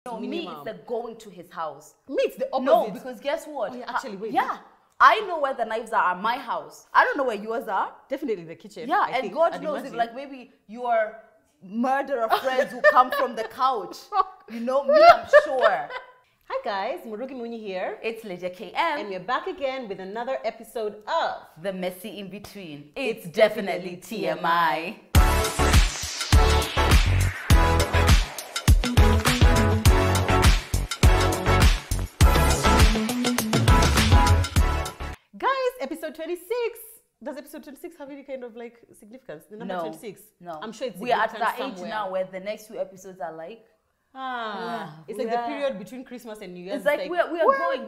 No, me, it's the going to his house. Me, it's the opposite. No, because guess what? Oh, yeah, actually, wait. Yeah. I know where the knives are at my house. I don't know where yours are. Definitely the kitchen. Yeah, I and think, God knows if, like, maybe your murderer friends who come from the couch. You know, me, I'm sure. Hi guys, Murugi Muni here. It's Lydia KM. And we're back again with another episode of The Messy In Between. It's definitely TMI. Guys, episode 26. Does episode 26 have any kind of like significance? The number 26? No. I'm sure it's we are at that somewhere. age now where the next few episodes are like, it's like the period between Christmas and New Year's. It's like we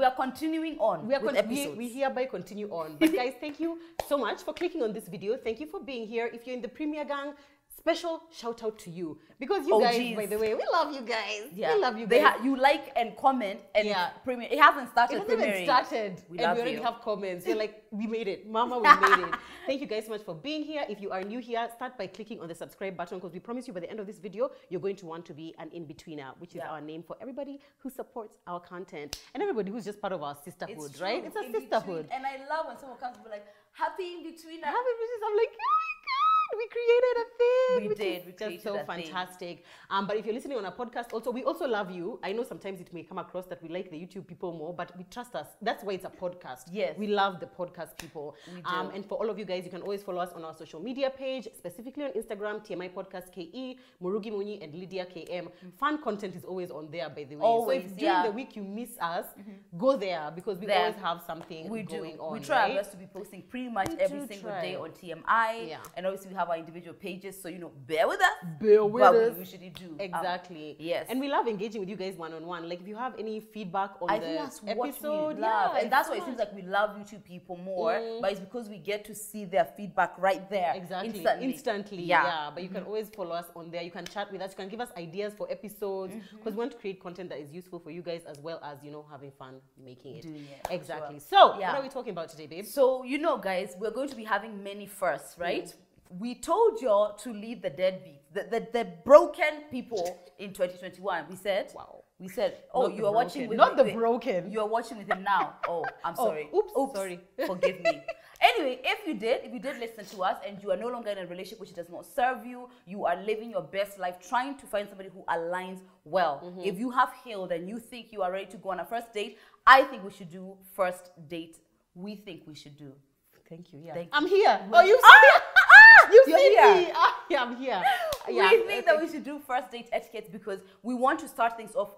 are continuing on. We hereby continue on. But guys, thank you so much for clicking on this video. Thank you for being here. If you're in the Premier Gang, special shout out to you, because you guys, by the way, we love you guys. Yeah. We love you guys. You like and comment and premiere. It hasn't started. It hasn't even started, and we already have comments. You're like, we made it, Mama. We made it. Thank you guys so much for being here. If you are new here, start by clicking on the subscribe button, because we promise you by the end of this video, you're going to want to be an in-betweener, which is our name for everybody who supports our content and everybody who's just part of our sisterhood, right? It's a sisterhood. And I love when someone comes to be like, happy in-betweener. Happy in-betweener. I'm like, oh my God, we created a thing. We did. We just so fantastic. But if you're listening on a podcast, also, we also love you. I know sometimes it may come across that we like the YouTube people more, but we trust us. That's why it's a podcast. Yes. We love the podcast people. We do. And for all of you guys, you can always follow us on our social media page, specifically on Instagram, TMI Podcast KE, Murugi Muni, and Lydia KM. Fun content is always on there, by the way. Always, so if during the week you miss us, go there, because we always have something going on. We try our best to be posting pretty much every single day on TMI. Yeah. And obviously we have our individual pages, so bear with us. Bear with us. We usually do. Exactly. Yes. And we love engaging with you guys one-on-one. Like, if you have any feedback on the episode, what we love. And that's why it seems like we love YouTube people more, but it's because we get to see their feedback right there. Exactly. Instantly. But you can always follow us on there. You can chat with us. You can give us ideas for episodes, because we want to create content that is useful for you guys, as well as, having fun making it. Exactly. So, what are we talking about today, babe? So, guys, we're going to be having many firsts, right? We told y'all to leave the deadbeats, the broken people in 2021. We said, oh, you are watching with not the broken. You are watching with him now. Oh, I'm sorry. Oops. Sorry. Forgive me. Anyway, if you did listen to us and you are no longer in a relationship which does not serve you, you are living your best life, trying to find somebody who aligns well. If you have healed and you think you are ready to go on a first date, I think we should do first date. We think we should do. Thank you. Yeah. I'm here. Oh, you see? You see me? Yeah, I'm here. We think that we should do first date etiquette because we want to start things off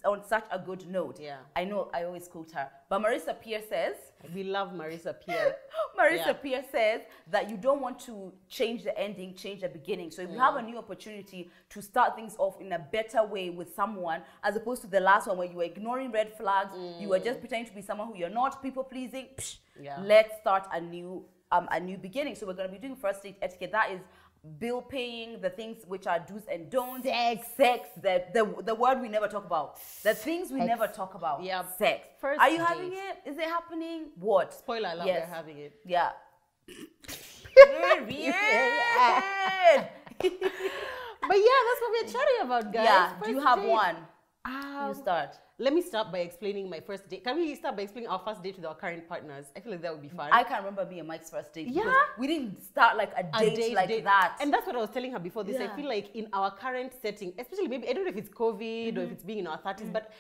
on such a good note. Yeah. I know I always quote her, but Marissa Peer says, we love Marissa Peer. Marissa Peer says that you don't want to change the ending, change the beginning. So if you have a new opportunity to start things off in a better way with someone, as opposed to the last one where you were ignoring red flags, you were just pretending to be someone who you're not, people pleasing, let's start a new beginning. So we're going to be doing first date etiquette. That is bill paying, the things which are do's and don'ts, sex, the word we never talk about, the things we never talk about. Yeah, sex. First are you date. Having it? Is it happening? What? Spoiler alert, we're having it. Yeah. But yeah, that's what we're chatting about, guys. Yeah. First Do you have date. one? You start. Let me start by explaining my first date. Can we start by explaining our first date with our current partners? I feel like that would be fun. I can't remember me and Mike's first date. Yeah. We didn't start like a date like that. And that's what I was telling her before this. I feel like in our current setting, especially maybe, I don't know if it's COVID or if it's being in our 30s, but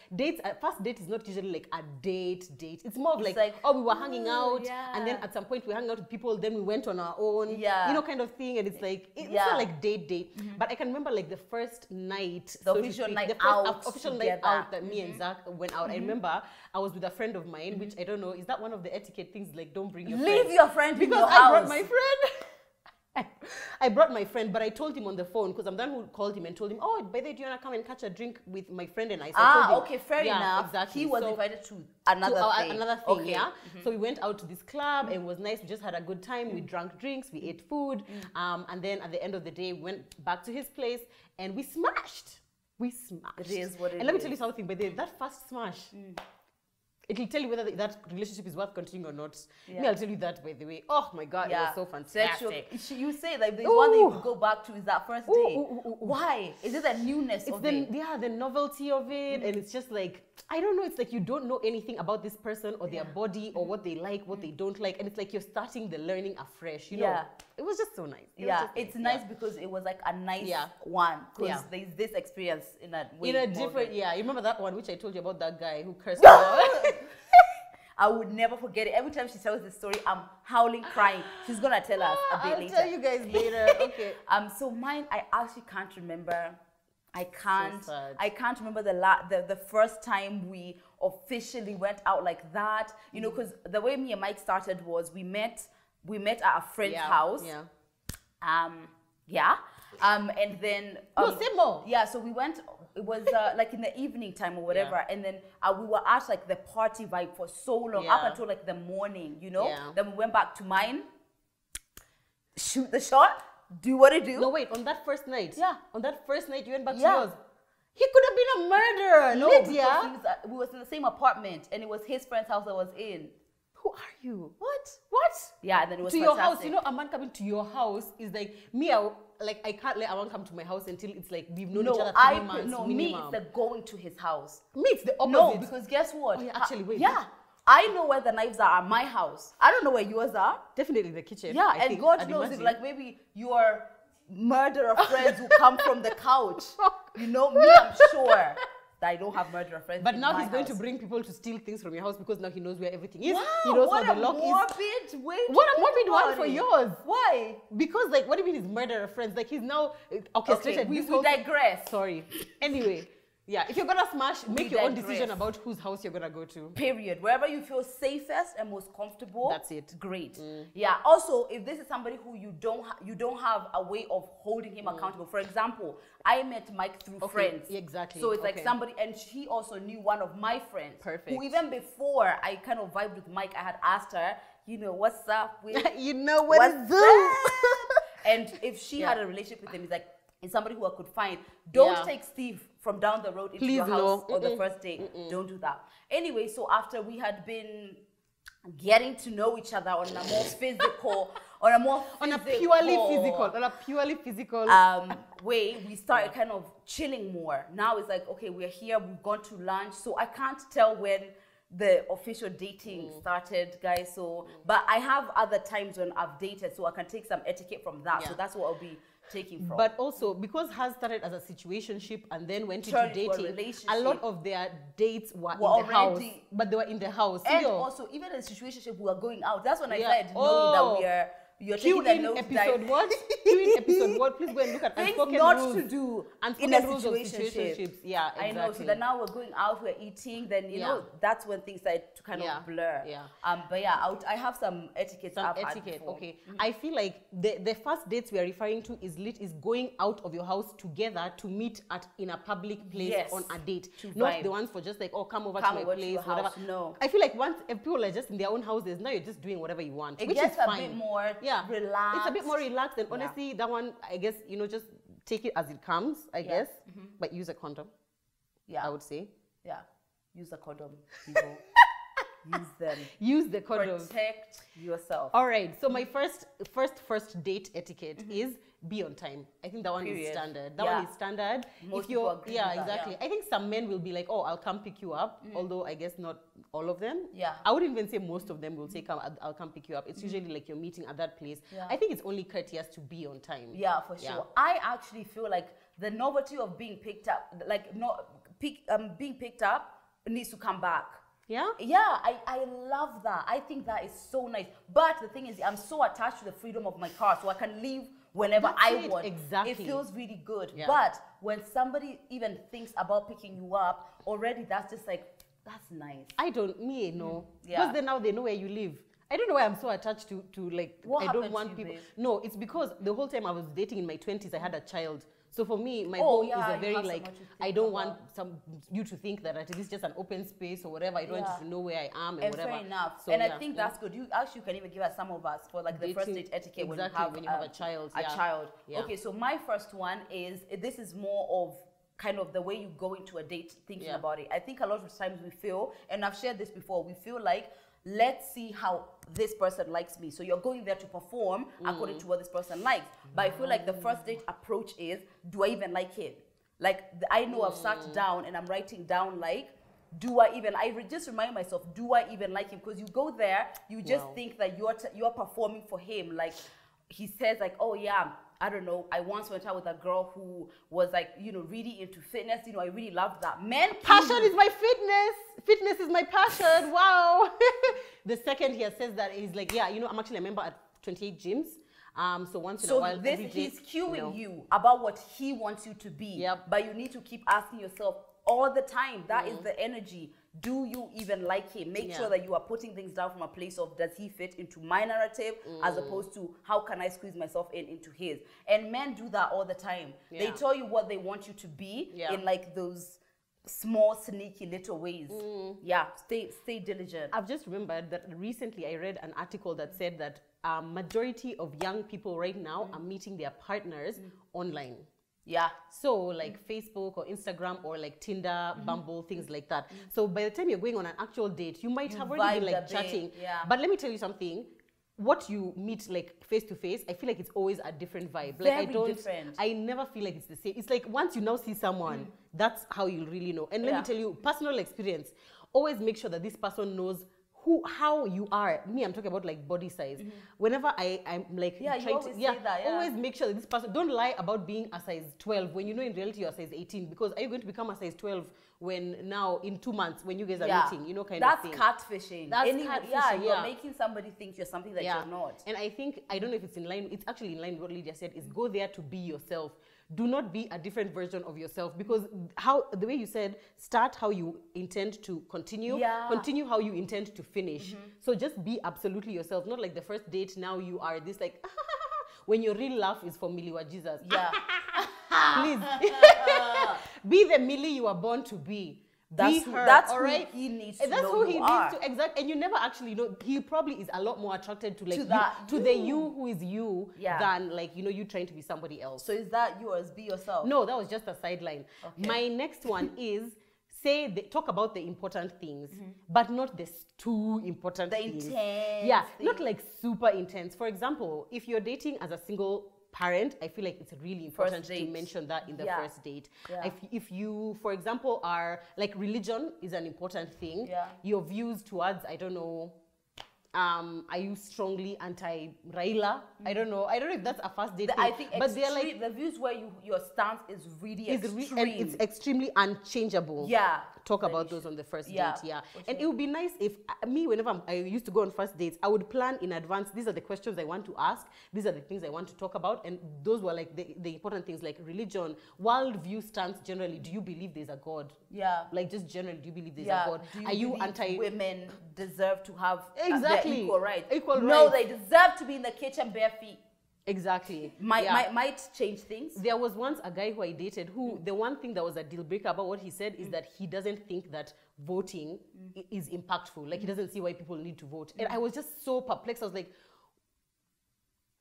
first date is not usually like a date. It's more of like, oh, we were hanging out, and then at some point we hung out with people, then we went on our own, kind of thing. And it's like, it's not like date. But I can remember like the first night, the official night out that me and Zach went out. I remember I was with a friend of mine, which I don't know, is that one of the etiquette things, like don't bring your friend? Leave your friend because in your I house. brought my friend. I brought my friend, but I told him on the phone, because I'm the one who called him and told him, oh, by the way, do you want to come and catch a drink with my friend and I? So I told him, okay, fair enough. Exactly. He was invited to another thing. So we went out to this club, and it was nice. We just had a good time. We drank drinks, we ate food, and then at the end of the day, we went back to his place and we smashed. It is what it is. And let me tell you something, but that first smash, It'll tell you whether that relationship is worth continuing or not. Me, I'll tell you that, by the way. Oh my God, it was so fantastic. You say like there's one thing you could go back to is that first date. Why? Is it the newness of it? Yeah, the novelty of it, and it's just like, I don't know, it's like you don't know anything about this person or their body or what they like, what they don't like, and it's like you're starting the learning afresh, you know? It was just so nice. It's nice because it was like a nice one, because there's this experience in a way. In a different, you remember that one which I told you about that guy who cursed me out? I would never forget it. Every time she tells the story, I'm howling, crying. She's gonna tell us a bit later. I'll tell you guys later. Okay. So mine, I actually can't remember. I can't remember the first time we officially went out like that. You know, because the way me and Mike started was we met at a friend's house. And then say more. Yeah, so we went. It was like in the evening time or whatever, and then we were at like the party vibe for so long up until like the morning, you know. Then we went back to mine, shoot the shot, do what I do. No, wait, on that first night. Yeah, on that first night you went back to yours. He could have been a murderer. No, Lydia. we was in the same apartment, and it was his friend's house I was in. Who are you? What? Yeah, and then it was to fantastic. your house. You know, a man coming to your house is like me. I can't let a man come to my house until it's like we've known each other 3 months. No, minimum. me, it's the going to his house. Me, it's the opposite. No, because guess what? Oh, yeah, actually, wait. Yeah, I know where the knives are at my house. I don't know where yours are. Definitely the kitchen. Yeah, and God knows if like maybe your murderer friends who come from the couch. You know, me, I'm sure that I don't have murderer friends. But now he's going to bring people to steal things from your house because now he knows where everything is. Wow, he knows what the lock is. What a morbid one for yours. Why? Because like, what do you mean he's murderer friends? Like he's now orchestrated. Okay, we digress. Sorry. Anyway. Yeah, if you're gonna smash, make your own decision about whose house you're gonna go to. Period. Wherever you feel safest and most comfortable. That's it. Great. Yeah. Also, if this is somebody who you don't have a way of holding him accountable. For example, I met Mike through friends. Exactly. So it's like somebody, and he also knew one of my friends. Perfect. Who even before I kind of vibed with Mike, I had asked her, you know, what's up with? You know what's up? And if she had a relationship with him, he's like, it's somebody who I could find. Don't take Steve from down the road into your house on the first date. Don't do that. Anyway, so after we had been getting to know each other on a more physical, on a purely physical way, we started kind of chilling more. Now it's like, okay, we're here, we've gone to lunch, so I can't tell when the official dating started, guys. So, but I have other times when I've dated, so I can take some etiquette from that. So that's what I'll be taking from. But also, because hers started as a situationship and then went into dating, a lot of their dates were in the house. But they were in the house. And also, even in the situationship, we were going out. That's when I started knowing that you're taking the notes episode what? Cue in episode what? Please go and look at unspoken rules. To do in a situationship. Yeah, exactly. I know. So then now we're going out, we're eating. Then you know that's when things started to kind of blur. But yeah, I have some etiquette. Okay. I feel like the first dates we are referring to is going out of your house together to meet in a public place on a date, not the ones for just like come over to my place, whatever. No, I feel like if people are just in their own houses, now you're just doing whatever you want, which is fine. A bit more. Relaxed. It's a bit more relaxed, and honestly, that one, I guess, just take it as it comes, I guess, but use a condom. I would say. Yeah, use a condom, people. Use them. Use the condoms. Protect yourself. All right. So my first date etiquette is be on time. I think that one is standard. That one is standard. Most people agree with that, exactly. I think some men will be like, oh, I'll come pick you up. Although I guess not all of them. Yeah. I wouldn't even say most of them will say, I'll come pick you up. It's usually like you're meeting at that place. Yeah. I think it's only courteous to be on time. Yeah, for sure. I actually feel like the novelty of being picked up, being picked up needs to come back. Yeah? Yeah, I love that. I think that is so nice. But the thing is, I'm so attached to the freedom of my car, so I can leave whenever I want. Exactly. It feels really good. Yeah. But when somebody even thinks about picking you up, already that's just like, that's nice. I don't know. Because then now they know where you live. I don't know why I'm so attached to like, what I don't want people. No, it's because the whole time I was dating in my 20s, I had a child. So for me, my home is a very like, I don't want you to think that it is just an open space or whatever. I don't want you to know where I am and whatever. Fair enough. So, and I think that's good. You actually can even give us some of us for like the first date etiquette when you have a child. Okay, so my first one is, this is more of kind of the way you go into a date thinking about it. I think a lot of times we feel, and I've shared this before, we feel like, let's see how this person likes me. So you're going there to perform according to what this person likes. But I feel like the first date approach is, do I even like him? Like, I know I've sat down and I'm writing down, like, just remind myself, do I even like him? Because you go there, you just think that you're performing for him. Like, he says, like, oh yeah, I don't know, I once went out with a girl who was like, really into fitness. I really loved that. Passion is my fitness. Fitness is my passion. Wow. The second he says that, he's like, yeah, I'm actually a member at 28 gyms. So once in a while, he's cueing you about what he wants you to be. But you need to keep asking yourself all the time. That is the energy. Do you even like him? Make sure that you are putting things down from a place of, does he fit into my narrative, as opposed to, how can I squeeze myself into his? And men do that all the time. They tell you what they want you to be in like those small, sneaky little ways. Stay diligent. I've just remembered that recently I read an article that said that majority of young people right now are meeting their partners online. So like Facebook or Instagram or like Tinder, Bumble, things like that. So by the time you're going on an actual date, you might have already been like chatting. But let me tell you something. What you meet like face to face, I feel like it's always a different vibe. Like I never feel like it's the same. It's like once you now see someone, that's how you'll really know. And let me tell you, personal experience, always make sure that this person knows how you are. Me, I'm talking about like body size. Whenever I'm like always make sure that this person, don't lie about being a size 12 when you know in reality you're a size 18, because are you going to become a size 12 when now in 2 months when you guys are meeting, kind of thing. That's catfishing. Catfishing. You're making somebody think you're something that you're not. And I think, I don't know if it's in line, it's actually in line with what Lydia said, is go there to be yourself. Do not be a different version of yourself, because the way you said, start how you intend to continue, continue how you intend to finish. So just be absolutely yourself, not like the first date, now you are this like, when your real laugh is for Miliwa Jesus. Please. Be the Millie you are born to be. That's who he needs to know. That's who he needs to, exactly. And you never actually know. He probably is a lot more attracted to like to the you who is you than like you trying to be somebody else. So is that yours? Be yourself. No, that was just a sideline. Okay. My next one is talk about the important things, but not the too important things. Intense. Not like super intense. For example, if you're dating as a single parent, I feel like it's really important to mention that in the first date. If you, for example, are like, religion is an important thing. Your views towards, I don't know, are you strongly anti-Raila? I don't know if that's a first date thing. I think, but they're like the views where your stance is really extreme. And it's extremely unchangeable. Talk about those on the first date. And it would be nice if whenever I used to go on first dates, I would plan in advance. These are the questions I want to ask. These are the things I want to talk about. And those were like the important things, like religion, worldview stance generally. Do you believe there's a God? Like just generally, do you believe there's a God? Are you anti women deserve to have equal rights? No, they deserve to be in the kitchen bare feet. Exactly. Might change things. There was once a guy who I dated who the one thing that was a deal breaker about what he said is that he doesn't think that voting is impactful. Like he doesn't see why people need to vote. And I was just so perplexed. I was like,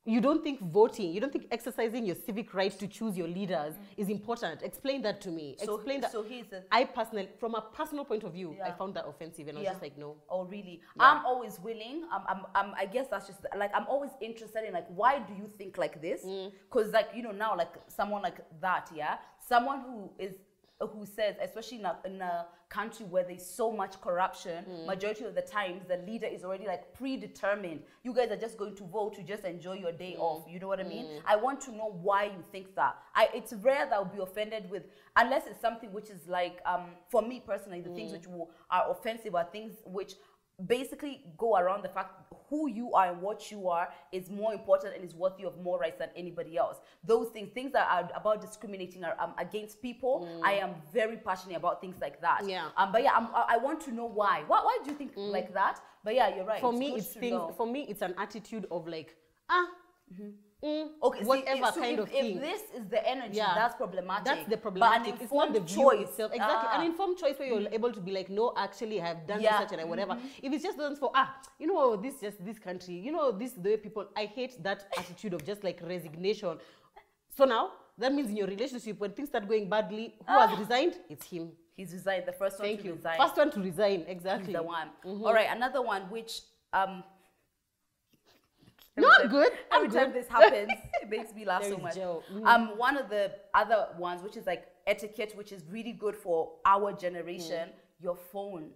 you don't think voting, you don't think exercising your civic right to choose your leaders is important? Explain that to me. Explain that. So I personally, from a personal point of view, I found that offensive, and I was just like, no. Oh, really? I'm always willing. I guess that's just like, I'm always interested in like, why do you think like this? Because like, now like someone like that, someone who says, especially in a country where there's so much corruption, majority of the times the leader is already like predetermined. You guys are just going to vote to just enjoy your day off. You know what I mean? I want to know why you think that. It's rare that I'll be offended with, unless it's something which is like, for me personally, the things which are offensive are things which basically go around the fact who you are and what you are is more important and is worthy of more rights than anybody else. Those things that are about discriminating against people, I am very passionate about things like that. But I want to know why. Why do you think like that? But you're right. For me, it's an attitude of like, okay, whatever kind of thing. If this is the energy, that's problematic. That's the problematic. But it's not the choice itself. Exactly. An informed choice where you're able to be like, no, actually, I have done such and whatever. If it's just done for, this country, this is the way people, I hate that attitude of just like resignation. So now, That means in your relationship, when things start going badly, who has resigned? It's him. He's resigned. The first one to resign. First one to resign, exactly. He's the one. All right, another one which not good. Every time this happens, it makes me laugh so much. Mm-hmm. One of the other ones, which is like etiquette, which is really good for our generation, your phone.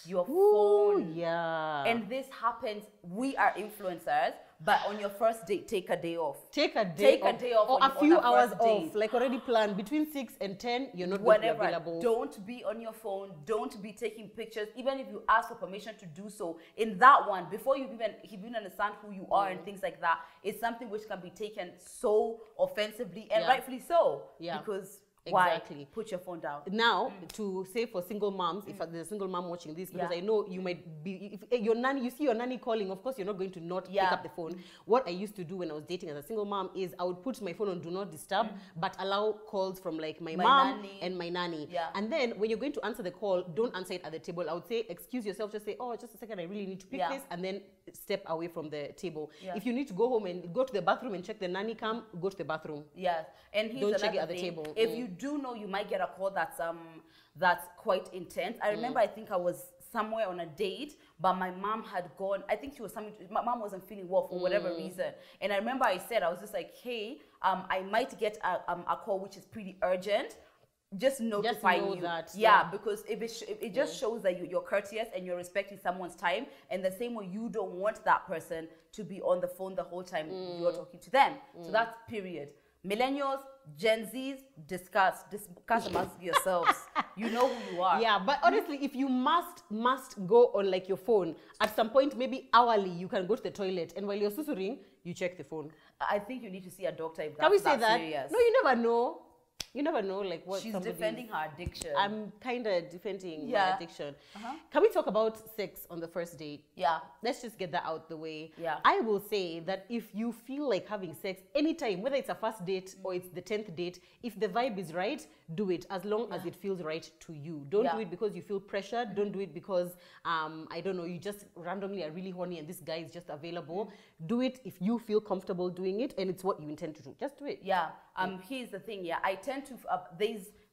Your phone. Yeah. And this happens, we are influencers, but on your first date, take a day off. Take a day off. Or a few hours off, like already planned. Between 6 and 10, you're not going to be available. Don't be on your phone. Don't be taking pictures. Even if you ask for permission to do so, in that one, before you even understand who you are and things like that, it's something which can be taken so offensively and rightfully so. Yeah. Because exactly. Why? Put your phone down. Now, to say for single moms, if there's a single mom watching this, because I know you might be, if your nanny, you see your nanny calling, of course you're not going to not pick up the phone. What I used to do when I was dating as a single mom is I would put my phone on do not disturb, but allow calls from like my mom nanny. and my nanny. Yeah. And then when you're going to answer the call, don't answer it at the table. I would say, excuse yourself, just say, oh, just a second, I really need to pick this, and then step away from the table. Yeah. If you need to go home and go to the bathroom and check the nanny cam, go to the bathroom. Yes. And here's don't check it at thing. the table. If you do know you might get a call that's quite intense. I remember I think I was somewhere on a date, but my mom had gone, I think she was my mom wasn't feeling well for whatever reason. And I remember I was just like, hey, I might get a call which is pretty urgent. Just notifying you. That, because if it just shows that you're courteous and you're respecting someone's time, and the same way you don't want that person to be on the phone the whole time you're talking to them. So that's period. Millennials, Gen Zs, discuss amongst yourselves. You know who you are. Yeah, but honestly, if you must go on like your phone, at some point, maybe hourly, you can go to the toilet, and while you're susuring, you check the phone. I think you need to see a doctor if that's Can we say that? Serious. No, you never know. You never know, like what she's defending her addiction. I'm kind of defending my addiction. Can we talk about sex on the first date? Yeah. Let's just get that out the way. Yeah. I will say that if you feel like having sex anytime, whether it's a first date or it's the 10th date, if the vibe is right, do it as long as it feels right to you. Don't do it because you feel pressured. Don't do it because, I don't know, you just randomly are really horny and this guy is just available. Do it if you feel comfortable doing it and it's what you intend to do. Just do it. Yeah. Here's the thing. I tend to,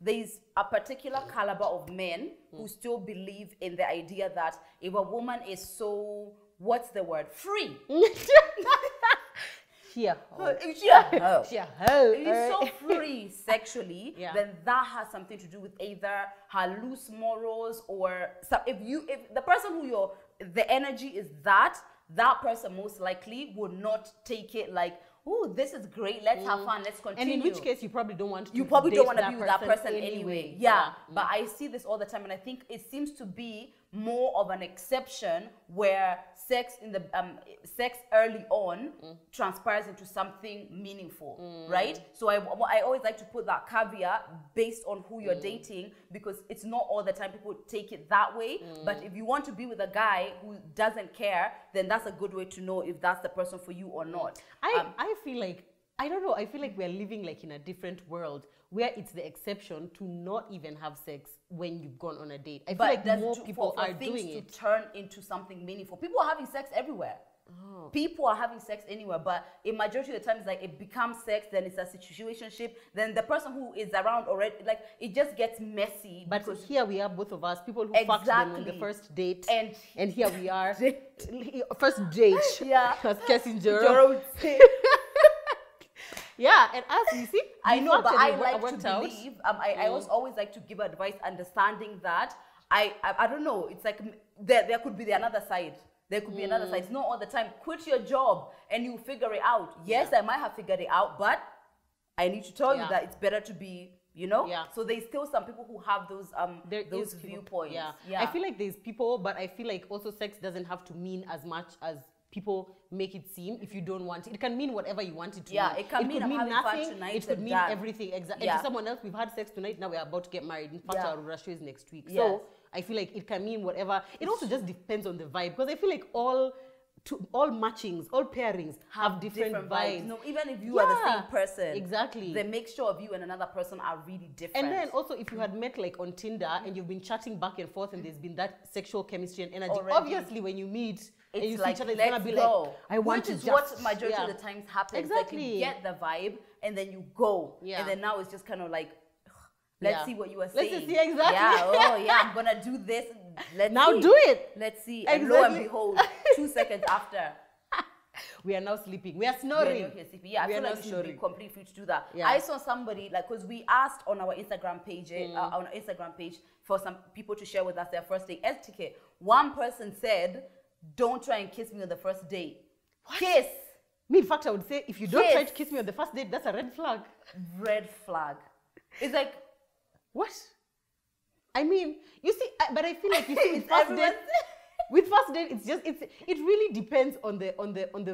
there's a particular caliber of men who still believe in the idea that if a woman is so, what's the word? Free. If she's so free sexually, then that has something to do with either her loose morals or if the person who the energy is that person most likely would not take it like, oh, this is great, let's have fun, let's continue. And in which case, you probably don't want to be with that person anyway. Yeah. But I see this all the time, and I think it seems to be more of an exception where sex sex early on transpires into something meaningful, right? So I always like to put that caveat based on who you're dating, because it's not all the time people take it that way. But if you want to be with a guy who doesn't care, then that's a good way to know if that's the person for you or not. I feel like, I don't know, I feel like we're living like in a different world where it's the exception to not even have sex when you've gone on a date. I feel like more people are doing it. To turn into something meaningful. People are having sex everywhere. Oh. People are having sex anywhere, but in majority of the time, it's like it becomes sex, then it's a situationship, then the person who is around already, like it just gets messy. But here we are, both of us, people who fucked them on the first date, and here we are, first date. As Cassie Jero. Yeah, and as you see, I know, but I like to believe. I always like to give advice, understanding that I don't know. It's like there could be another side. There could be another side. It's not all the time. Quit your job and you figure it out. Yes, I might have figured it out, but I need to tell you that it's better to be, you know. Yeah. So there's still some people who have those viewpoints. Yeah. I feel like there's people, but I feel like also sex doesn't have to mean as much as people make it seem. If you don't want it, it can mean whatever you want it to mean. It can mean nothing. Fun tonight, it could mean everything. Exactly. And to someone else, we've had sex tonight, now we're about to get married. In fact, our rush is next week. So I feel like it can mean whatever. It also just depends on the vibe, because I feel like all matchings, all pairings have different vibes. No, even if you are the same person, exactly, the mixture of you and another person are really different. And then also, if you had met like on Tinder and you've been chatting back and forth and there's been that sexual chemistry and energy, obviously when you meet, it's and you like, see each other, it's gonna be like, I want to what majority of the times happens. Exactly. Like you get the vibe, and then you go. Yeah. And then now it's just kind of like, let's see what you were saying. Let's see, exactly. Yeah, oh yeah, I'm gonna do this. Let's now see. do it. Let's see. Exactly. And lo and behold, 2 seconds after, we are now sleeping. We are snoring. Yeah, I feel like you should be completely free to do that. Yeah. I saw somebody, like, because we asked on our Instagram page, for some people to share with us their first day etiquette. One person said, "Don't try and kiss me on the first date." What? Kiss. Me, in fact, I would say, if you don't try to kiss me on the first date, that's a red flag. Red flag. It's like, what? I mean, you see, but I feel like, you see, with first date, with first date, it's just, it really depends on the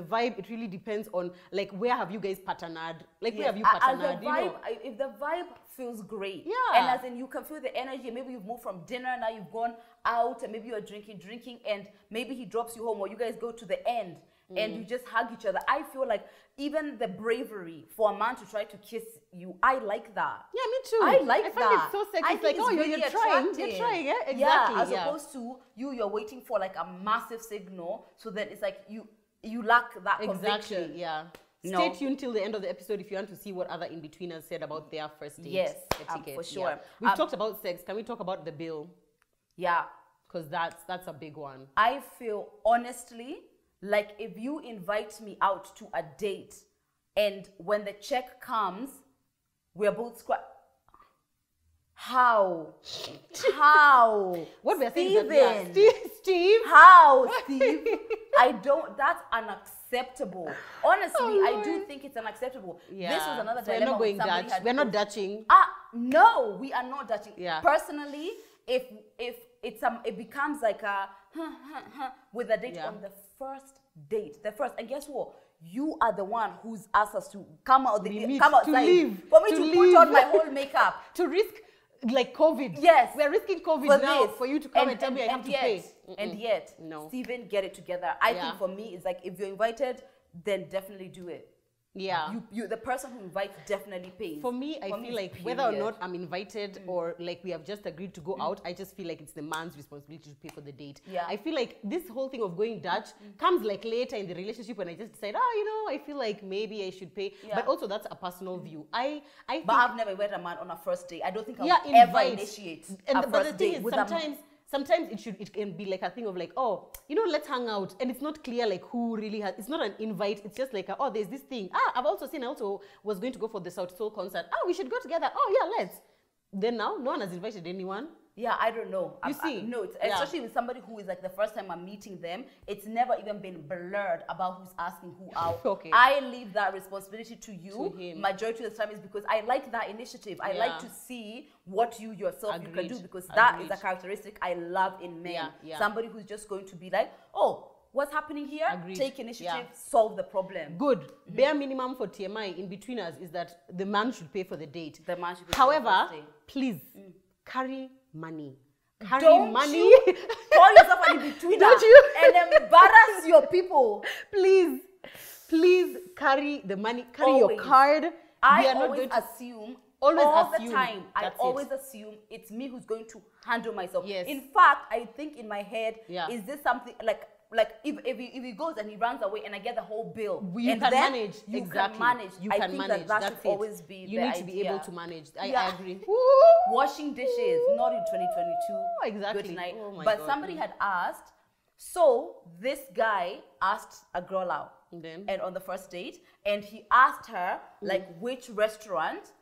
vibe. It really depends on, like, where have you guys partnered? Like, where have you partnered? As the vibe, if the vibe feels great, and as in you can feel the energy, maybe you've moved from dinner, now you've gone out, and maybe you're drinking, and maybe he drops you home, or you guys go to the end, and you just hug each other. I feel like even the bravery for a man to try to kiss you, I like that. Yeah, me too. I like that. I find it so sexy. It's like, oh, really you're trying, yeah? Exactly. Yeah, as opposed to you're waiting for like a massive signal, so that it's like you lack that conviction. Yeah. Stay tuned till the end of the episode if you want to see what other in-betweeners said about their first date etiquette. For sure. Yeah. We've talked about sex. Can we talk about the bill? Yeah. Because that's a big one. I feel, honestly, like if you invite me out to a date and when the check comes, we're both How? What we're Steven. saying is Steve? How, Steve? That's unacceptable. Honestly, I do think it's unacceptable. Yeah. This was another so dilemma. We're not going Dutch. We're not Dutching. No, we are not Dutching. Yeah. Personally, if it becomes like a with a date on the first date, and guess what? You are the one who's asked us to come outside for me to put on my whole makeup to risk like COVID. Yes, we're risking COVID now for you to come and tell me I have to pay. And yet, no. Steven, get it together. I think for me, it's like if you're invited, then definitely do it. Yeah. You the person who invites definitely pays. For me, I feel like whether or not I'm invited or like we have just agreed to go out, I just feel like it's the man's responsibility to pay for the date. Yeah. I feel like this whole thing of going Dutch comes like later in the relationship when I just decide, I feel like maybe I should pay. Yeah. But also that's a personal view. I think, but I've never invited a man on a first date. I don't think I'll ever initiate a first date with sometimes it can be like a thing of like, let's hang out. And it's not clear like who really has, it's not an invite. It's just like, there's this thing. I've also seen, I also was going to go for the South Soul concert. We should go together. Let's. Then now, no one has invited anyone. Yeah, I don't know. You see? No, especially with somebody who is like the first time I'm meeting them, it's never even been blurred about who's asking who out. Okay. I leave that responsibility to you. To him. Majority of the time is because I like that initiative. I like to see what you yourself you can do, because that is a characteristic I love in men. Yeah. Somebody who's just going to be like, what's happening here? Take initiative, solve the problem. Good. Bare minimum for TMI in between us is that the man should pay for the date. The man should pay However, for the date. please carry money. Don't money. You call yourself an in-betweener. Don't you? And embarrass your people. Please carry the money. Carry your card. I always assume all the time. I always assume it's me who's going to handle myself. Yes. In fact, I think in my head, is this something like if he goes and he runs away and I get the whole bill, you can manage. You can manage. I think that should always be you need to be able to manage. I agree. Washing dishes, not in 2022. Exactly. Good night. Oh my but God. somebody had asked. So this guy asked a girl out, and on the first date, and he asked her like which restaurant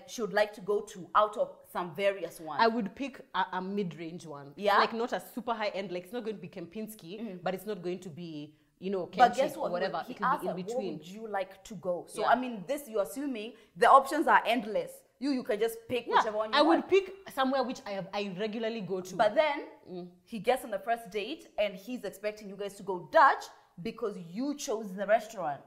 she would like to go to out of some various ones. I would pick a mid-range one. Yeah. Like not a super high-end, like it's not going to be Kempinski, but it's not going to be, but guess what? Or whatever. He it will asked be in her, between. where would you like to go? So, I mean, you're assuming the options are endless. You can just pick whichever one you want. I would pick somewhere which I regularly go to. But then, he gets on the first date and he's expecting you guys to go Dutch because you chose the restaurant.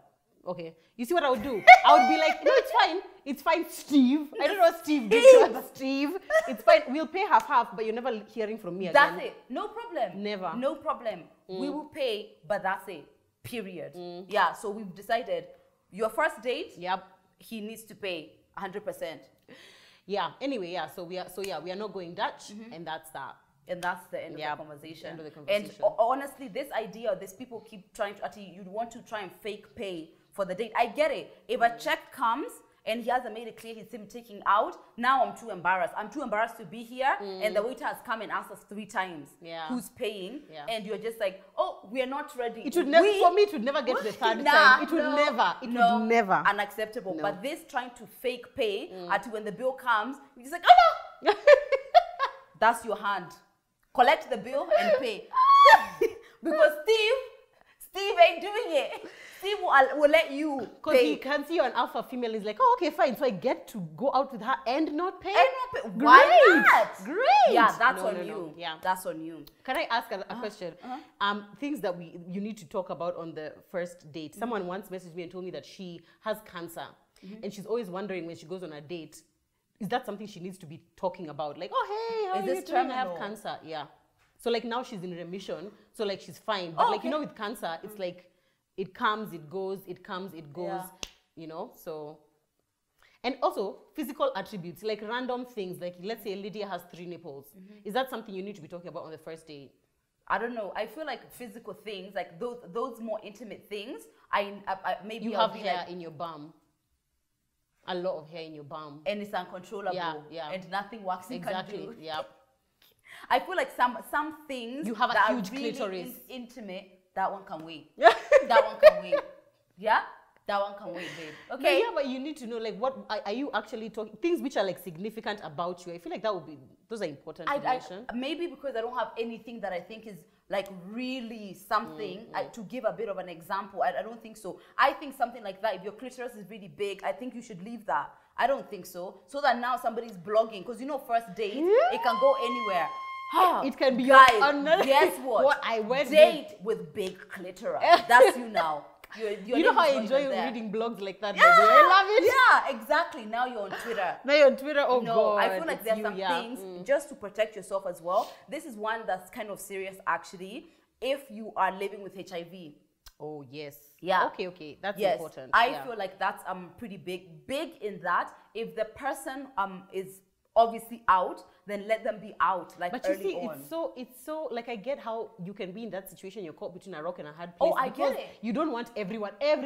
Okay. You see what I would do? I would be like, no, it's fine. It's fine, Steve. I don't know what Steve did to Steve. It's fine. We'll pay half, but you're never hearing from me again. That's it. No problem. Never. No problem. We will pay, but that's it. Period. Yeah, so we've decided your first date, he needs to pay 100%. Yeah. Anyway, so we are not going Dutch, and that's that. And that's the end of the conversation. End of the conversation. And honestly, this idea, these people keep trying to, you'd want to try and fake pay for the date. I get it. If a check comes and he hasn't made it clear he's him taking out, now I'm too embarrassed. I'm too embarrassed to be here, and the waiter has come and asked us 3 times who's paying, and you're just like, oh, we are not ready. It would never, for me, it would never get to the third time. It would never. It would never. Unacceptable. No. But this trying to fake pay until when the bill comes, you're just like, oh no! That's your hand. Collect the bill and pay. Because Steve ain't doing it. Steve will let you pay. Because he can see you're an alpha female. He's like, oh, okay, fine. So I get to go out with her and not pay? Why not? Great. Yeah, that's on you. Yeah, that's on you. Can I ask a question? Things that you need to talk about on the first date. Someone once messaged me and told me that she has cancer. And she's always wondering when she goes on a date, is that something she needs to be talking about? Like, oh, hey, how are you doing? I have cancer. Yeah. So like now she's in remission. So like she's fine. But like, you know, with cancer, it's like, it comes, it goes, it comes, it goes, you know, so. And also physical attributes, like random things, like let's say Lydia has 3 nipples. Is that something you need to be talking about on the first date? I don't know. I feel like physical things, like those more intimate things, I maybe you have hair in your bum. A lot of hair in your bum. And it's uncontrollable. Yeah. And nothing waxing can do. Yeah. I feel like some things you have a that huge are really clitoris. Intimate, that one can wait. That one can wait. Yeah? That one can wait, babe. Okay? But you need to know, like, what are you actually talking, things which are like significant about you. I feel like that would be, those are important to mention. Maybe because I don't have anything that I think is like really something, to give a bit of an example, I don't think so. I think something like that, if your clitoris is really big, I think you should leave that. I don't think so. So that now somebody's blogging, because you know, first date, it can go anywhere. It can be guys, another. Guess what? What I went date with big clitoris. That's you now. You know how I enjoy reading blogs like that? Yeah, I love it. Yeah, exactly. Now you're on Twitter. Now you're on Twitter. Oh no, God, I feel like there's some things just to protect yourself as well. This is one that's kind of serious, actually. If you are living with HIV. Oh yes. Yeah. Okay. That's important. I feel like that's pretty big. Big in that if the person is obviously out, then let them be out, like but early you see, on. it's so like, I get how you can be in that situation. You're caught between a rock and a hard place. Oh, I get it. You don't want every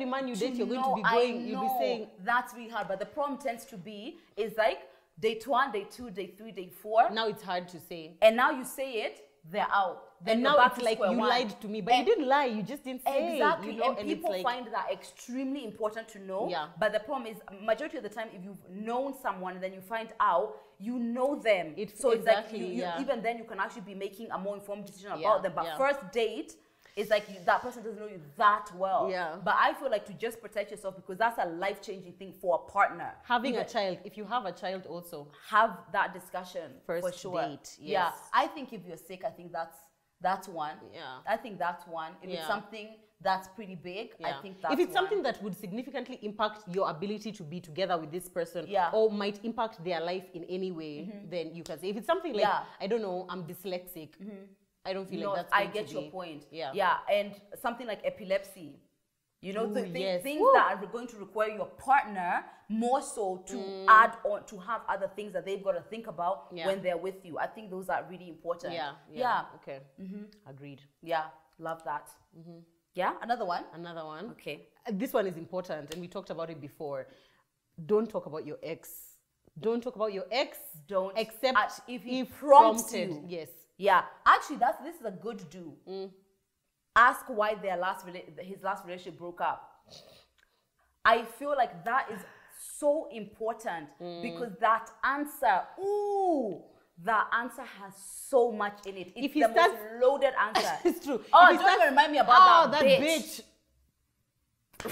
man you date, you're going to be going, you'll be saying. That's really hard. But the problem tends to be, is like date 1, date 2, date 3, date 4. Now it's hard to say. And now you say it, they're out. Then now it's like you lied to me, but you didn't lie, you just didn't say. Exactly, you know? and people find that extremely important to know. Yeah. But the problem is, majority of the time, if you've known someone and then you find out, you know them. It's like even then you can actually be making a more informed decision about them. But first date, it's like that person doesn't know you that well. Yeah. But I feel like to just protect yourself, because that's a life-changing thing for a partner. Having a child, if you have a child also. Have that discussion first for sure. Date, yes. Yeah. I think if you're sick, I think that's one. Yeah. I think that's one. If it's something that's pretty big, I think that's if it's something that would significantly impact your ability to be together with this person, or might impact their life in any way, then you can say. If it's something like, I don't know, I'm dyslexic, I don't feel like that's going I get your point. Yeah. Yeah, and something like epilepsy. You know, things that are going to require your partner more so to add on, to have other things that they've got to think about when they're with you. I think those are really important. Yeah. Okay. Agreed. Yeah, love that. Yeah, another one? Another one. Okay. This one is important, and we talked about it before. Don't talk about your ex. Don't talk about your ex. Don't. Except if he prompts you. Yes. Yeah. Actually, this is a good do. Ask why his last relationship broke up. I feel like that is so important because that answer, that answer has so much in it. It's the most loaded answer. It's true. Oh, don't even remind me about that bitch.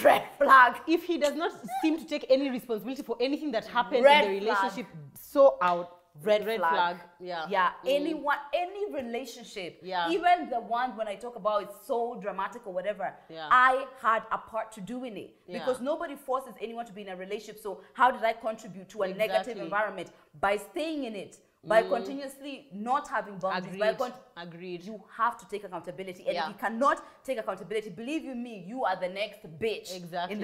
Red flag. If he does not seem to take any responsibility for anything that happened in the relationship, so out. Red flag. Yeah. Any relationship. Yeah. Even the one when I talk about it's so dramatic or whatever. Yeah. I had a part to do in it because nobody forces anyone to be in a relationship. So how did I contribute to a negative environment? By staying in it. By continuously not having boundaries. Agreed. You have to take accountability. And if you cannot take accountability, believe you me, you are the next bitch. Exactly.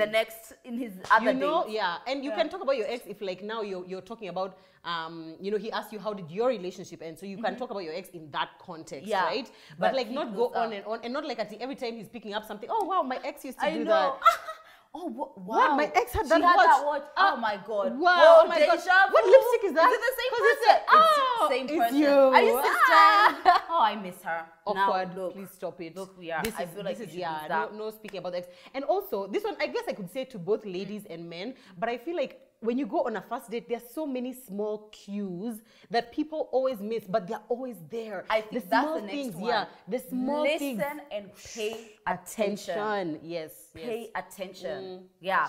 In his other days. And you can talk about your ex if like now you're talking about, he asked you how did your relationship end. So you can talk about your ex in that context, right? But like not go on and not like every time he's picking up something, oh wow, my ex used to do that. Oh, wow. What? My ex had that She had watch. that watch. Oh my God. Wow. Whoa, Oh my God. deja vu. What lipstick is that? Is it the same person? Oh, It's same it's person. you. Are you sister? Oh, I miss her. Awkward. Now, look. Please stop it. Look, we are. This I is, feel like this you is should yeah. use that. No speaking about the ex. And also, this one, I guess I could say to both ladies and men, but I feel like when you go on a first date, there's so many small cues that people always miss, but they're always there. I think the that's small the next things, one. yeah. The small things. Listen and pay attention. Yes. Pay attention. Yeah.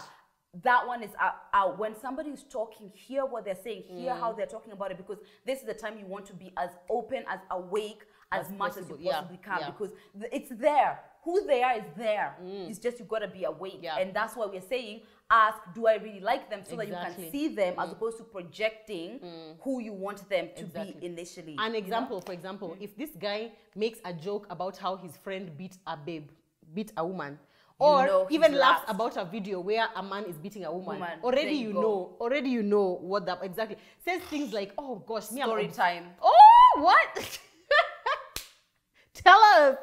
That one is out. When somebody is talking, hear what they're saying, hear how they're talking about it, because this is the time you want to be as open, as awake, as much as you possibly can, because it's there. Who they are is there. It's just you got to be awake. And that's why we're saying, ask, do I really like them, so that you can see them, as opposed to projecting who you want them to be initially. An example, for example, if this guy makes a joke about how his friend beat a woman, or even laughs about a video where a man is beating a woman. Already you know what that exactly. Says things like, oh gosh, story time. Oh, what? Tell us.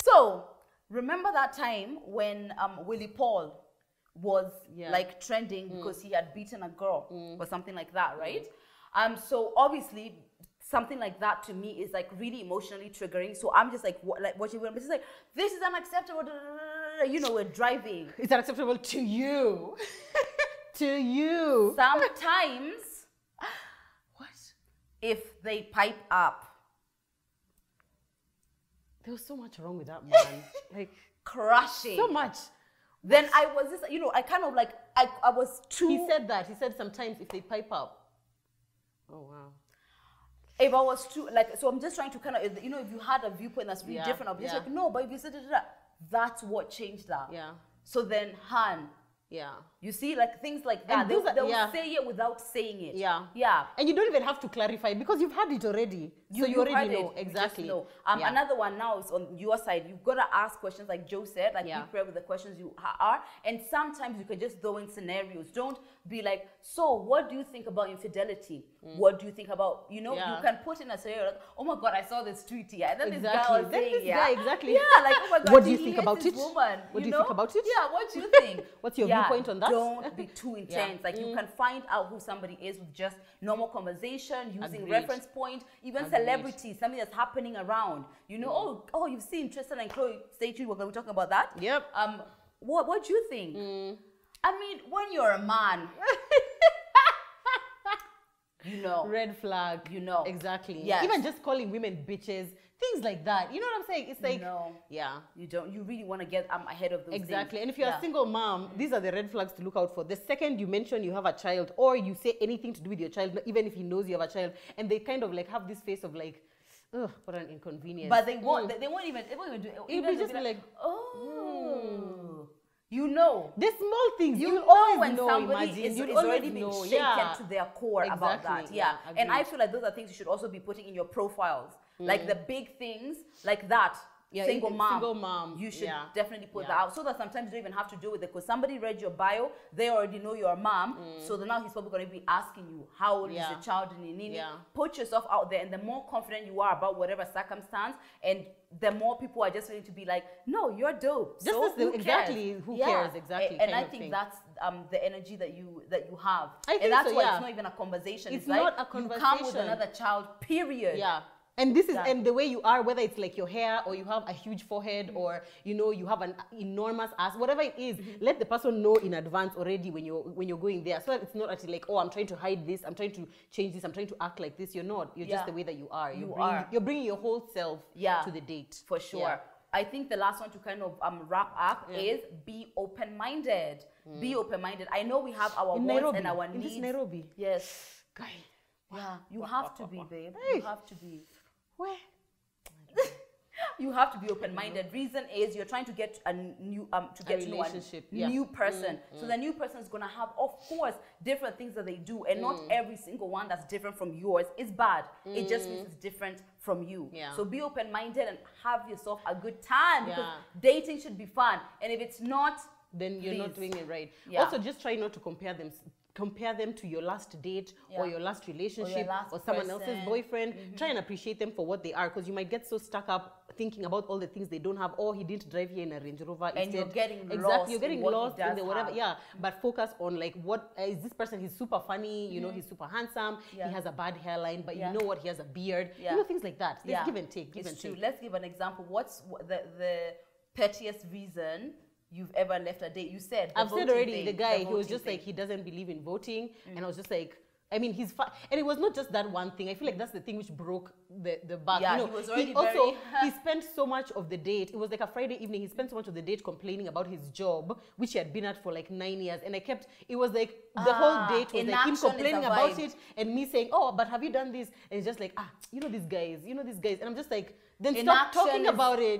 So, remember that time when Willie Paul was like trending because he had beaten a girl or something like that, right? So obviously, something like that to me is like really emotionally triggering. So I'm just like, watching him. It's just like, this is unacceptable. You know, we're driving. It's unacceptable to you. To you. Sometimes, what? If they pipe up. There was so much wrong with that man. Like, crushing. So much. Then I was just, you know, I kind of like, I was too. He said that. He said sometimes if they pipe up. Oh, wow. If I was too, like, so I'm just trying to kind of, you know, if you had a viewpoint that's really different, I'll be just like, no, but if you said that, that's what changed that. Yeah. So then, Han. Yeah. You see, like things like that. They will say it without saying it. Yeah. Yeah. And you don't even have to clarify because you've had it already. So you already know. Exactly. Know. Another one now is on your side. You've got to ask questions like Joe said, like be prepared with the questions you are. And sometimes you can just throw in scenarios. Don't be like, so what do you think about infidelity? What do you think about, you know, you can put in a scenario like, oh my God, I saw this tweet here. And then this guy was saying, exactly. Yeah, like, oh my God, what do you think about it? Woman, what do you think about it? Yeah, what do you think? What's your viewpoint on that? Don't be too intense. Like you can find out who somebody is with just normal conversation, using reference point, even celebrities, something that's happening around. You know, oh, you've seen Tristan and Chloe. Stay tuned. We're going to be talking about that. Yep. What do you think? I mean, when you're a man, you know, red flag. You know, exactly. Yes. Even just calling women bitches, things like that. You know what I'm saying? It's like, you don't. You really want to get ahead of those exactly. things. And if you're a single mom, these are the red flags to look out for. The second you mention you have a child, or you say anything to do with your child, even if he knows you have a child, and they kind of like have this face of like, ugh, what an inconvenience. But they won't. They won't even. They won't even do it. It'll be just like, oh. You know, the small things you will know always when know, somebody imagine. is You'll already been know. shaken to their core about that. Yeah, and I feel like those are things you should also be putting in your profiles, like the big things like that. Single mom. You should definitely put that out, so that sometimes you don't even have to do with it, because somebody read your bio, they already know you're a mom, so now he's probably going to be asking you, how old is the child in Nini? Put yourself out there, and the more confident you are about whatever circumstance, and the more people are just willing to be like, no, you're dope. Just so who cares? Who cares? Exactly. And I think that's the energy that you have. I think and that's so, why it's not even a conversation. It's like not a conversation. You come with another child, period. Yeah. And this is and the way you are, whether it's like your hair, or you have a huge forehead, or you know you have an enormous ass, whatever it is, let the person know in advance already when you're going there, so that it's not actually like, oh, I'm trying to hide this, I'm trying to change this, I'm trying to act like this. You're not. You're just the way that you are. You're bringing your whole self to the date. For sure. Yeah. I think the last one to kind of wrap up is be open-minded. Be open-minded. I know we have our wants and our needs. In this Nairobi. Yes. Guy. Yeah, you have to be, babe. Hey. You have to be. Where? You have to be open-minded. Reason is you're trying to get a new to know a new person. So the new person is gonna have, of course, different things that they do, and not every single one that's different from yours is bad. It just means it's different from you. So be open-minded and have yourself a good time, because dating should be fun. And if it's not, then you're not doing it right. Yeah. Also, just try not to compare compare them to your last date or your last relationship or someone else's boyfriend. Try and appreciate them for what they are, because you might get so stuck up thinking about all the things they don't have. Or he didn't drive here in a Range Rover. And you're getting lost. You're getting lost in the whatever. Yeah, but focus on like, what is this person? He's super funny. You know, he's super handsome. He has a bad hairline, but you know what? He has a beard. You know, things like that. Let's give and take. Give and take. Let's give an example. What's the pettiest reason you've ever left a date? You said I've said already. The guy, he was just like, he doesn't believe in voting, and I was just like, I mean, he's fine. And it was not just that one thing. I feel like that's the thing which broke the back. Yeah, you know, he was already he spent so much of the date. It was like a Friday evening. He spent so much of the date complaining about his job, which he had been at for like 9 years. And it was like, the whole date was like him complaining about it and me saying, oh, but have you done this? And it's just like, you know these guys. And I'm just like, then stop talking about it.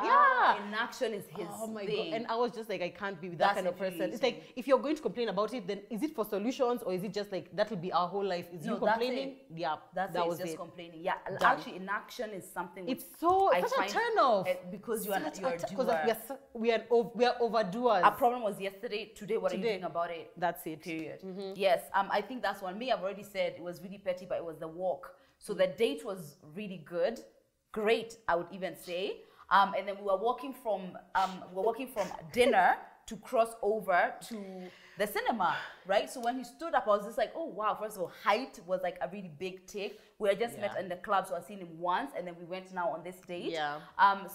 Inaction is his my thing. God. And I was just like, I can't be with that kind of person. It's like, if you're going to complain about it, then is it for solutions, or is it just like, that'll be our whole life? Is you complaining? Yeah, that was just complaining. Yeah, actually, inaction is something. It's such a turn off, because you're a doer. Because we are overdoers. Our problem was yesterday. Today, what are you doing about it? That's it. Period. Yes, I think that's one. Me, I've already said it was really petty, but it was the walk. So the date was really good. Great, I would even say. And then we were walking from dinner to cross over to the cinema, right? So when he stood up, I was just like, oh wow, first of all, height was like a really big tick. We had just met in the club, so I've seen him once, and then we went now on this date. Yeah.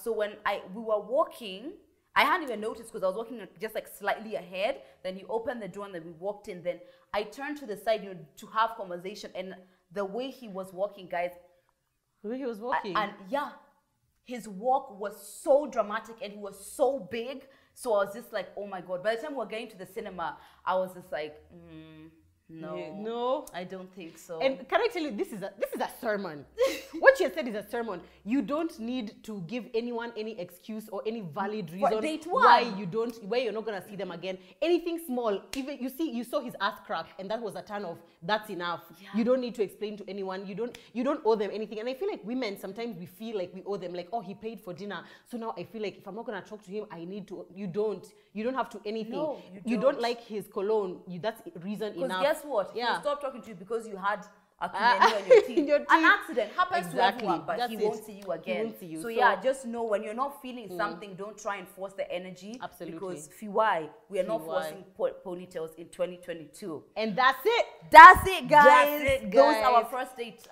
So when we were walking, I hadn't even noticed because I was walking just like slightly ahead. Then he opened the door and then we walked in. Then I turned to the side, you know, to have conversation, and the way he was walking, guys. The way he was walking? And his walk was so dramatic and he was so big. So I was just like, oh my God. By the time we were getting to the cinema, I was just like, no, I don't think so. And can I tell you, this is a sermon. What you said is a sermon. You don't need to give anyone any excuse or any valid reason why you're not gonna see them again. Anything small, even you saw his ass crack, and that was a turn off. That's enough. Yeah. You don't need to explain to anyone. You don't owe them anything. And I feel like women, sometimes we feel like we owe them, like, oh, he paid for dinner, so now I feel like if I'm not gonna talk to him, I need to. You don't have to anything. No, you don't like his cologne. That's reason enough. Guess what? Yeah. He'll stop talking to you because you had a on your teeth. An accident happens to everyone, but he won't see you again. He won't see you. So yeah, just know when you're not feeling something, don't try and force the energy. Absolutely. Because we are not forcing ponytails in 2022. And that's it. That's it, guys. Those are our first date.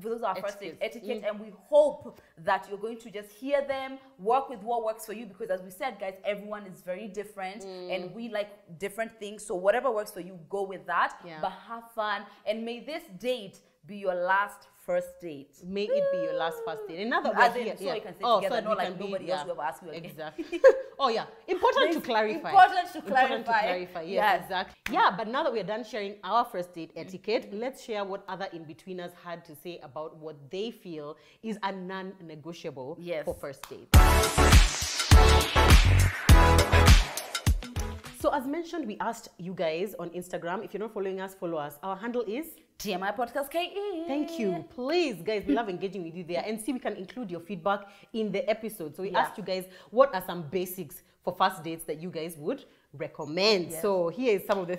Those are our first date etiquette, and we hope that you're going to just hear them, work with what works for you, because as we said, guys, everyone is very different and we like different things. So whatever works for you, go with that. Yeah. But have fun, and may this date be your last first date. May it be your last first date. Another you can say together, not like nobody else will ever ask you again. Exactly. Oh yeah, important to clarify. Important to clarify. Yes, exactly. Yeah, but now that we're done sharing our first date etiquette, let's share what other in-betweeners had to say about what they feel is a non-negotiable for first date. So as mentioned, we asked you guys on Instagram. If you're not following us, follow us. Our handle is TMI Podcast KE. Thank you. Please, guys, we love engaging with you there, and see we can include your feedback in the episode. So we asked you guys, what are some basics for first dates that you guys would recommend? Yes. So here is some of the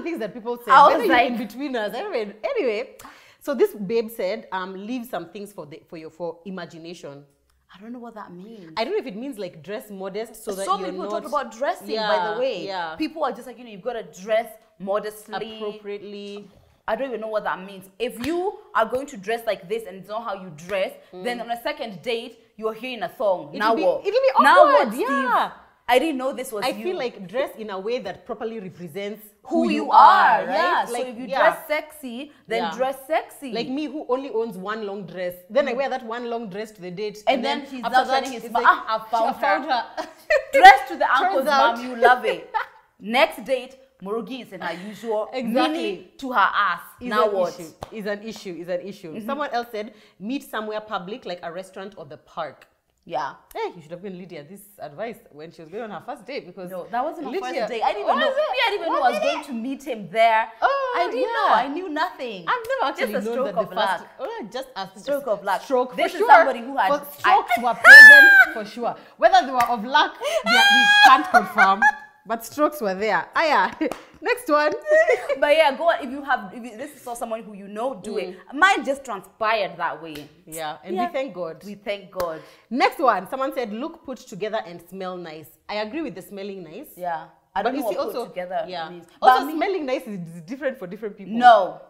things that people say. I was like, in between us. Anyway, so this babe said, leave some things for imagination. I don't know what that means. I don't know if it means like dress modest so that you're not... So many people talk about dressing, by the way. Yeah. People are just like, you've got to dress modestly. Appropriately. I don't even know what that means. If you are going to dress like this and it's not how you dress, then on a second date, you're hearing a song. Now what? It'll be awkward, now what, yeah. I didn't know this was I feel like dress in a way that properly represents who you are, right? Yeah, like, so if you dress sexy, then dress sexy. Like me, who only owns one long dress. Then I wear that one long dress to the date. And then he's not telling his mom, I found her. Dress to the ankles, mom, you love it. Next date, Murugi is in her usual mini to her ass. Now what? Is an issue. Someone else said, meet somewhere public like a restaurant or the park. Yeah. Hey, you should have given Lydia this advice when she was going on her first date, because no, that wasn't her first date. I didn't even know. I didn't even know I was going to meet him there. Oh, I didn't know. I knew nothing. I've never actually known stroke of luck. Just a stroke of luck. Stroke. This is somebody who had strokes were present for sure. Whether they were of luck, we can't confirm. but strokes were there. Next one. But yeah, go on. This is someone who you know do it. Mine just transpired that way. Yeah, and we thank God. We thank God. Next one, someone said, look put together and smell nice. I agree with the smelling nice. Yeah. I don't know what also, put together means. Also, smelling nice is different for different people. No.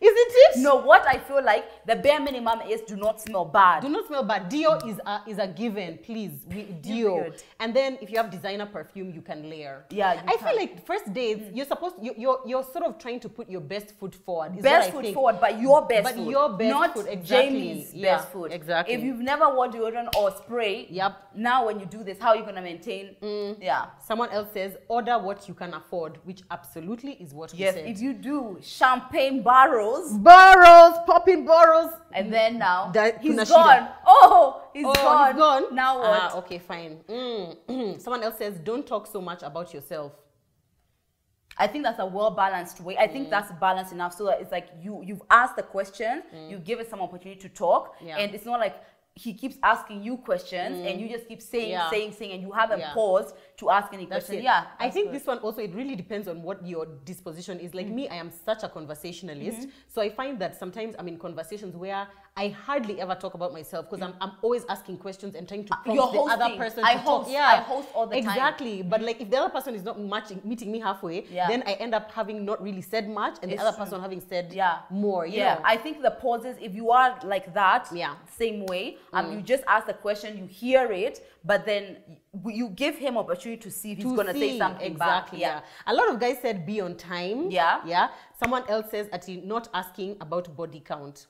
Isn't it? No, what I feel like the bare minimum is do not smell bad. Do not smell bad. Dio is a given, please. Dio. And then if you have designer perfume, you can layer. Yeah, I feel like first dates, you're sort of trying to put your best foot forward. Best foot forward, but your best foot. But your best not foot, exactly. Jamie's best foot. Exactly. If you've never worn deodorant or spray, now when you do this, how are you going to maintain? Yeah. Someone else says, order what you can afford, which absolutely is what we said. Yes, if you do champagne barrels, popping barrels. And then now, he's Kunashida. gone. He's gone. He's gone. Now what? Okay, fine. Someone else says, don't talk so much about yourself. I think that's a well-balanced way. I think that's balanced enough so that it's like you've asked the question, you give it some opportunity to talk, and it's not like he keeps asking you questions and you just keep saying, and you haven't paused to ask any question. Yeah, I think this one also, it really depends on what your disposition is. Like me, I am such a conversationalist. So I find that sometimes I'm in conversations where I hardly ever talk about myself because I'm always asking questions and trying to prompt the other person to talk. I host all the time. Exactly. But like if the other person is not meeting me halfway, then I end up having not really said much and the other person having said more. You know? I think the pauses, if you are like that, same way, you just ask the question, you hear it, but then you give him opportunity to see if he's going to say something back. Yeah. A lot of guys said be on time. Yeah. Someone else says not asking about body count.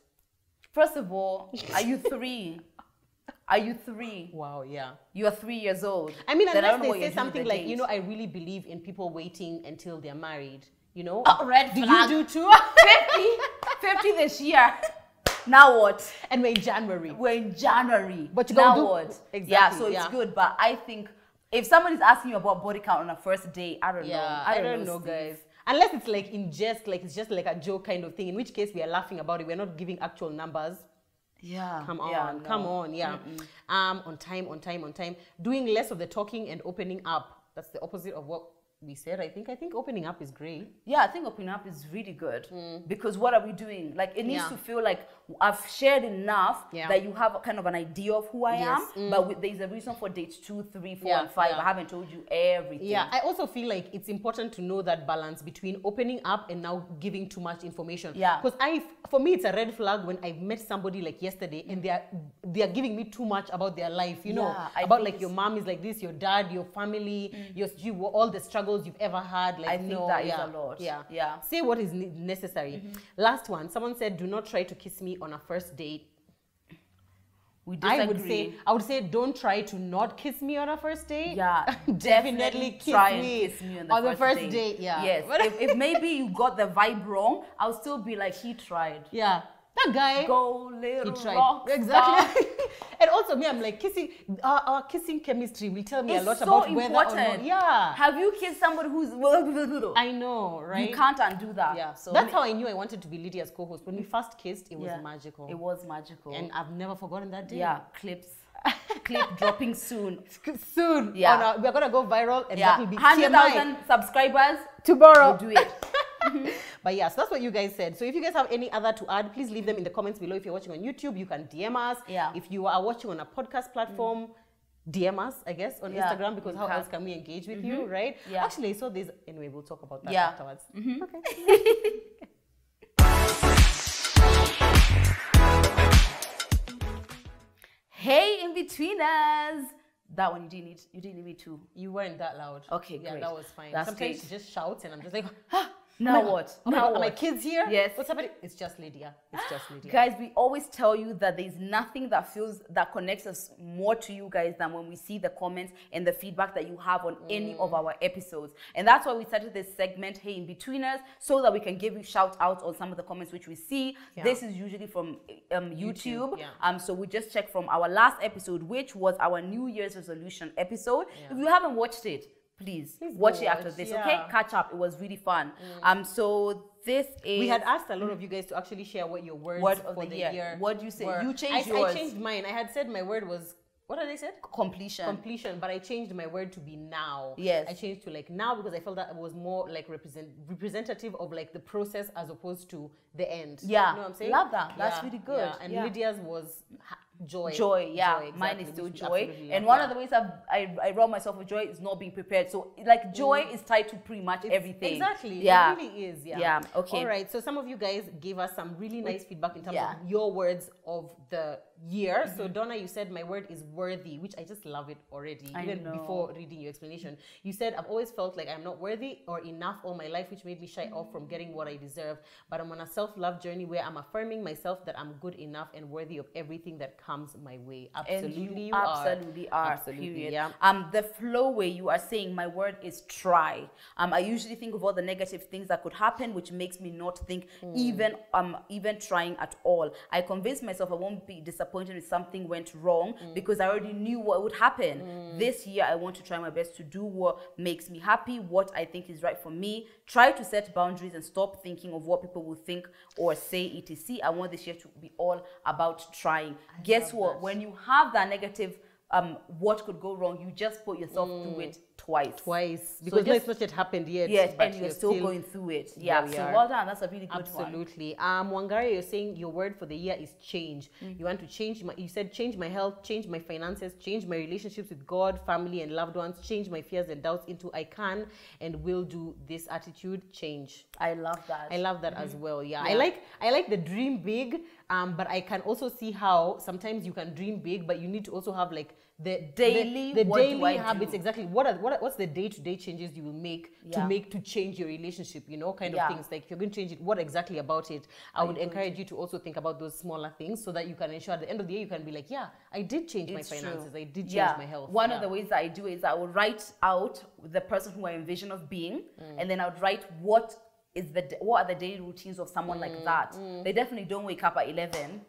First of all, are you 3? Are you 3? Wow, yeah. You are 3 years old. I mean, unless they say something like, I really believe in people waiting until they're married. You know? Red flag. Do you do too? 50 this year. Now what? And we're in January. But you now what? Exactly. Yeah, so it's good. But I think if somebody's asking you about body count on a first date, I don't know. I don't know, guys. Unless it's like in jest, like it's just like a joke kind of thing, in which case we are laughing about it. We're not giving actual numbers. Yeah. Come on. Yeah. On time. Doing less of the talking and opening up. That's the opposite of what we said. I think opening up is great. Yeah, I think opening up is really good because what are we doing? Like it needs to feel like I've shared enough that you have kind of an idea of who I am. But there's a reason for dates 2, 3, 4, and 5. I haven't told you everything. Yeah, I also feel like it's important to know that balance between opening up and now giving too much information. Yeah, because for me it's a red flag when I've met somebody like yesterday and they are giving me too much about their life. You know, about like your mom is like this, your dad, your family, you all the struggles you've ever had. Like, I think that is a lot. Yeah. Say what is necessary. Last one. Someone said, "Do not try to kiss me on a first date." We disagree. I would say, don't try to not kiss me on a first date. Yeah, definitely kiss me on the first date. Yeah. Yes. if maybe you got the vibe wrong, I'll still be like, he tried. Yeah. That guy, go little rock exactly. And also me, I'm like kissing. Our kissing chemistry will tell me a lot about whether or not. Yeah. Have you kissed somebody who's? I know, right? You can't undo that. Yeah. So that's how I knew I wanted to be Lydia's co-host. When we first kissed, it was magical. It was magical, and I've never forgotten that day. Yeah. Clip dropping soon. Soon. Yeah. We're gonna go viral, and that will be 100,000 subscribers tomorrow. We'll do it. But yeah, so that's what you guys said. So if you guys have any other to add, please leave them in the comments below. If you're watching on YouTube, you can DM us. Yeah. If you are watching on a podcast platform, DM us, I guess, on Instagram, because how else can we engage with you, right? Yeah. Actually, so there's, anyway, we'll talk about that afterwards. Okay. Hey, in-betweeners. That one you didn't need me to. You weren't that loud. Okay, yeah, great. That was fine. That's sometimes she just shouts and I'm just like, now what? Now what? Are my kids here? Yes. What's happening? It's just Lydia. It's just Lydia. Guys, we always tell you that there's nothing that connects us more to you guys than when we see the comments and the feedback that you have on any of our episodes. And that's why we started this segment, Hey In-Betweeners, so that we can give you shout outs on some of the comments which we see. Yeah. This is usually from YouTube. Yeah. So we just checked from our last episode, which was our New Year's resolution episode. Yeah. If you haven't watched it, please watch it after this, okay? Catch up. It was really fun. So this is... We had asked a lot of you guys to actually share what your word of the year. What do you say? You changed yours. I changed mine. I had said my word was What did I say? Completion. But I changed my word to be now. Yes. I changed to like now because I felt that it was more like representative of like the process as opposed to the end. Yeah. You know what I'm saying? Love that. That's really good. Yeah. And Lydia's was joy. Yeah. Joy, exactly. Mine is still joy. And one of the ways I rob myself with joy is not being prepared. So like joy is tied to pretty much everything. Exactly. Yeah. It really is. Yeah. Yeah. Okay. All right. So some of you guys gave us some really nice feedback in terms of your words of the year. So Donna, you said my word is worthy, which I just love it already. Even before reading your explanation, you said I've always felt like I'm not worthy or enough all my life, which made me shy off from getting what I deserve. But I'm on a self-love journey where I'm affirming myself that I'm good enough and worthy of everything that comes my way. Absolutely, you absolutely are. Absolutely, period. Yeah. The flow way you are saying my word is try. I usually think of all the negative things that could happen, which makes me not think even trying at all. I convinced myself I won't be disappointed if something went wrong because I already knew what would happen. This year, I want to try my best to do what makes me happy, what I think is right for me. Try to set boundaries and stop thinking of what people will think or say, etc. I want this year to be all about trying. Guess what? When you have that negative what could go wrong, you just put yourself through it twice because it's not yet happened yet. Yes, and you're still going through it. Yeah, so well done. That's a really good one. Absolutely. Wangari, you're saying your word for the year is change. You want to change you said change my health, change my finances, change my relationships with God, family and loved ones, change my fears and doubts into I can and will do this attitude change. I love that. I love that as well. Yeah. I like the dream big, but I can also see how sometimes you can dream big, but you need to also have like the daily habits. Exactly. What's the day-to-day changes you will make to change your relationship, you know, kind of things. Like if you're going to change it, what exactly about it? I would encourage you to also think about those smaller things so that you can ensure at the end of the year you can be like, yeah, I did change my finances. I did change my health. One of the ways that I do is I will write out the person who I envision of being, and then I would write what are the daily routines of someone like that. They definitely don't wake up at 11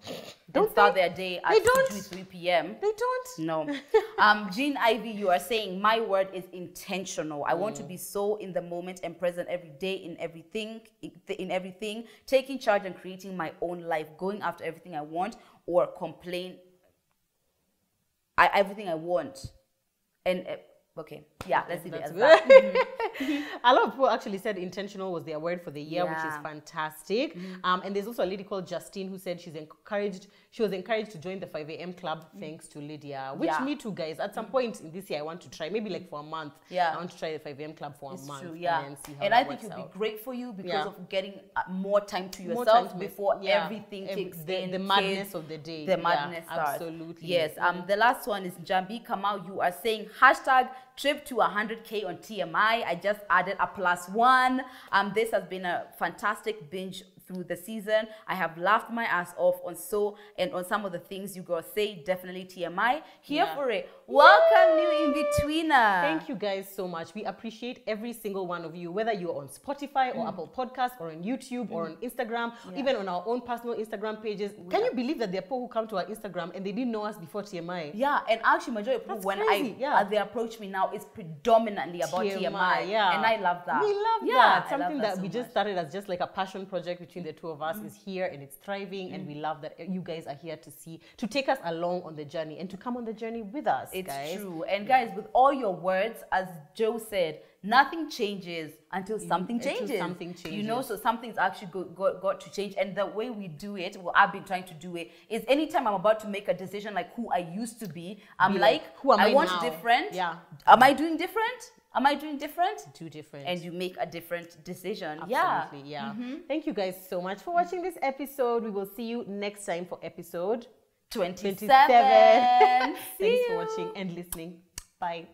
and start their day at 3 p.m. They don't. No. Jean Ivy, you are saying my word is intentional. I want to be so in the moment and present every day in everything, taking charge and creating my own life, going after everything I want or complain everything I want. And okay, yeah, let's leave it as that. A lot of people actually said intentional was their word for the year, which is fantastic. And there's also a lady called Justine who said she was encouraged to join the 5 a.m. club thanks to Lydia, which me too, guys. At some point in this year, I want to try, maybe like for a month. I want to try the 5 a.m. club for a month. And then see how and I think it would be great for you because of getting more time to yourself before everything kicks in. The madness of the day. The madness starts. Absolutely. Yes. The last one is Jambi Kamau. You are saying hashtag trip to 100K on TMI. I just added a +1. This has been a fantastic binge through the season. I have laughed my ass off on some of the things you girls say. Definitely TMI. Here for it. Welcome, new in-betweener. Thank you guys so much. We appreciate every single one of you, whether you're on Spotify or Apple Podcasts or on YouTube or on Instagram, even on our own personal Instagram pages. Can you believe that there are people who come to our Instagram and they didn't know us before TMI? Yeah, and actually majority of people as they approach me now, it's predominantly about TMI. And I love that. We love that. Something that we just started as just like a passion project between the two of us is here and it's thriving, and we love that you guys are here to take us along on the journey and to come on the journey with us. It's guys. true. And guys, with all your words, as Joe said, nothing changes until something changes. You know, so something's actually got to change. And the way we do it, well, I've been trying to do it, is anytime I'm about to make a decision like who I used to be, I'm like, who am I want now? Different. Yeah. Am I doing different? Am I doing different? Do different. And you make a different decision. Absolutely, yeah. Thank you guys so much for watching this episode. We will see you next time for episode 27. Thanks for watching and listening. Bye.